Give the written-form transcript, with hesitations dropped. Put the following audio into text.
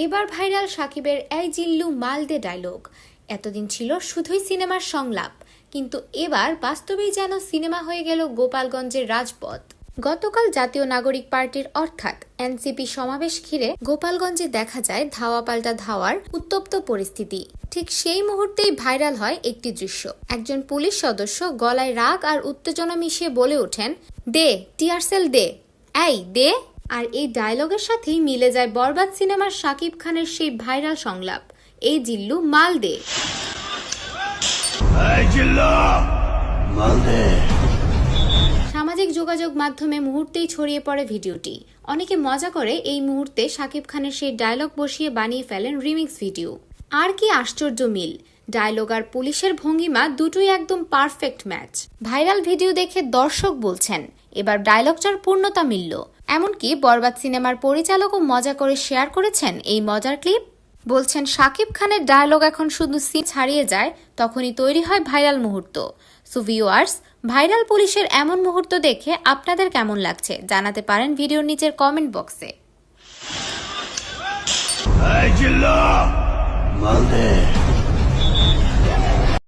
এবার ভাইরাল সাকিবের এই জিল্লু মালদে ডায়লগ। এতদিন ছিল শুধুই সিনেমার সংলাপ, কিন্তু এবার বাস্তবেই যেন সিনেমা হয়ে গেল গোপালগঞ্জের রাজপথ। গতকাল জাতীয় নাগরিক পার্টির অর্থাৎ এনসিপি সমাবেশ ঘিরে গোপালগঞ্জে দেখা যায় ধাওয়া পাল্টা ধাওয়ার উত্তপ্ত পরিস্থিতি। ঠিক সেই মুহূর্তেই ভাইরাল হয় একটি দৃশ্য। একজন পুলিশ সদস্য গলায় রাগ আর উত্তেজনা মিশিয়ে বলে ওঠেন, দে টিয়ারসেল দে, এই দে। আর এই ডায়লগের সাথেই মিলে যায় বরবাদ সিনেমার শাকিব খানের সেই ভাইরাল সংলাপ, এই জিল্লু মাল দে। সামাজিক যোগাযোগ মাধ্যমে মুহূর্তেই ছড়িয়ে পড়ে ভিডিওটি। অনেকে মজা করে এই মুহূর্তে শাকিব খানের সেই ডায়লগ বসিয়ে বানিয়ে ফেলেন রিমিক্স ভিডিও। আর কি আশ্চর্য মিল! ডায়লগ আর পুলিশের ভঙ্গিমা দুটোই একদম পারফেক্ট ম্যাচ। ভাইরাল ভিডিও দেখে দর্শক বলছেন এবার ডায়লগটার পূর্ণতা মিলল। এমনকি বরবাদ সিনেমার পরিচালকও মজা করে শেয়ার করেছেন এই মজার ক্লিপ। বলছেন শাকিব খানের ডায়লগ এখন শুধু সিন ছাড়িয়ে যায়, তখনই তৈরি হয় ভাইরাল মুহূর্ত। সো ভিউয়ার্স, ভাইরাল পুলিশের এমন মুহূর্ত দেখে আপনাদের কেমন লাগছে জানাতে পারেন ভিডিওর নিচের কমেন্ট বক্সে।